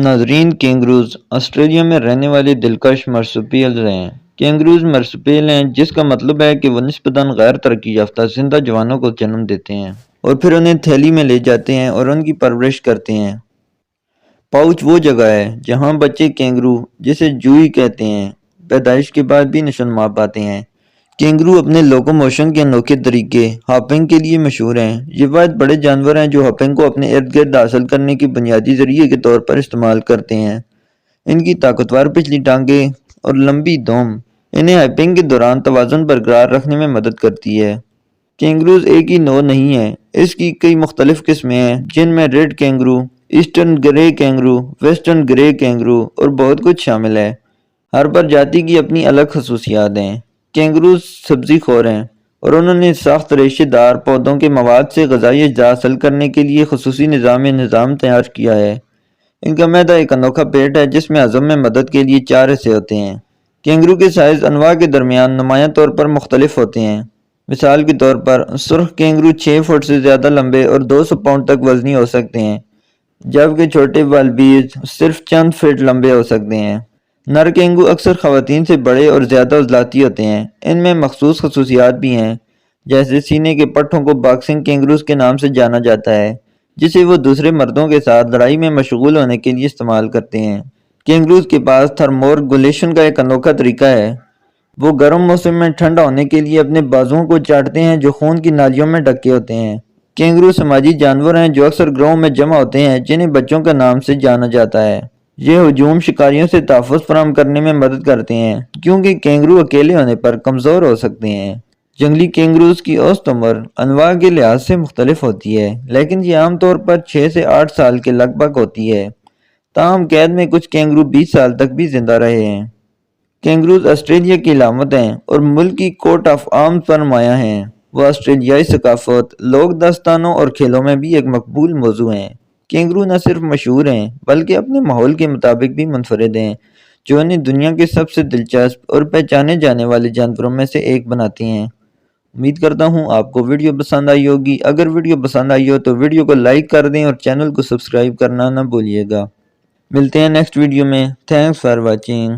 ناظرین، kangaroos Australia میں رہنے والے دلکش مرسوپیلز ہیں۔ کینگروز مرسوپیل ہیں، جس کا مطلب ہے کہ وہ نسبتاً غیر ترقی یافتہ زندہ جوانوں کو جنم دیتے ہیں اور پھر انہیں تھیلی میں لے جاتے ہیں اور ان کی پرورش کرتے ہیں۔ پاؤچ وہ جگہ ہے جہاں بچے کینگرو، جسے جوئی کہتے ہیں، پیدائش کے بعد بھی نشو و نما پاتے ہیں۔ کینگرو اپنے لوکوموشن کے انوکھے طریقے ہاپنگ کے لیے مشہور ہیں۔ یہ واحد بڑے جانور ہیں جو ہاپنگ کو اپنے ارد گرد حاصل کرنے کے بنیادی ذریعے کے طور پر استعمال کرتے ہیں۔ ان کی طاقتور پچھلی ٹانگیں اور لمبی دم انہیں ہاپنگ کے دوران توازن برقرار رکھنے میں مدد کرتی ہے۔ کینگروز ایک ہی نوع نہیں ہے، اس کی کئی مختلف قسمیں ہیں، جن میں ریڈ کینگرو، ایسٹرن گرے کینگرو، ویسٹرن گرے کینگرو اور بہت کچھ شامل ہے۔ ہر پرجاتی کی اپنی الگ خصوصیات ہیں۔ کینگروز سبزی خور ہیں اور انہوں نے سخت ریشے دار پودوں کے مواد سے غذائی اجزاء حاصل کرنے کے لیے خصوصی نظام تیار کیا ہے۔ ان کا معدہ ایک انوکھا پیٹ ہے جس میں ہضم میں مدد کے لیے 4 حصے ہوتے ہیں۔ کینگرو کے سائز انواع کے درمیان نمایاں طور پر مختلف ہوتے ہیں۔ مثال کے طور پر سرخ کینگرو 6 فٹ سے زیادہ لمبے اور 200 پاؤنڈ تک وزنی ہو سکتے ہیں، جبکہ چھوٹے والبیز صرف چند فٹ لمبے ہو سکتے ہیں۔ نر کینگرو اکثر خواتین سے بڑے اور زیادہ عضلاتی ہوتے ہیں۔ ان میں مخصوص خصوصیات بھی ہیں، جیسے سینے کے پٹھوں کو باکسنگ کینگروز کے نام سے جانا جاتا ہے، جسے وہ دوسرے مردوں کے ساتھ لڑائی میں مشغول ہونے کے لیے استعمال کرتے ہیں۔ کینگروز کے پاس تھرمورگولیشن کا ایک انوکھا طریقہ ہے۔ وہ گرم موسم میں ٹھنڈا ہونے کے لیے اپنے بازوؤں کو چاٹتے ہیں جو خون کی نالیوں میں ڈھکے ہوتے ہیں۔ کینگرو سماجی جانور ہیں جو اکثر گروہوں میں جمع ہوتے ہیں، جنہیں بچوں کا نام سے جانا جاتا ہے۔ یہ ہجوم شکاریوں سے تحفظ فراہم کرنے میں مدد کرتے ہیں، کیونکہ کینگرو اکیلے ہونے پر کمزور ہو سکتے ہیں۔ جنگلی کینگروز کی اوسط عمر انواع کے لحاظ سے مختلف ہوتی ہے، لیکن یہ عام طور پر 6 سے 8 سال کے لگ بھگ ہوتی ہے۔ تاہم قید میں کچھ کینگرو 20 سال تک بھی زندہ رہے ہیں۔ کینگروز آسٹریلیا کی علامت ہیں اور ملک کی کوٹ آف آرمز پر نمایاں ہیں۔ وہ آسٹریلیائی ثقافت، لوک داستانوں اور کھیلوں میں بھی ایک مقبول موضوع ہیں۔ کینگرو نہ صرف مشہور ہیں بلکہ اپنے ماحول کے مطابق بھی منفرد ہیں، جو انہیں دنیا کے سب سے دلچسپ اور پہچانے جانے والے جانوروں میں سے ایک بناتے ہیں۔ امید کرتا ہوں آپ کو ویڈیو پسند آئی ہوگی۔ اگر ویڈیو پسند آئی ہو تو ویڈیو کو لائک کر دیں اور چینل کو سبسکرائب کرنا نہ بھولیے گا۔ ملتے ہیں نیکسٹ ویڈیو میں۔ Thanks for watching.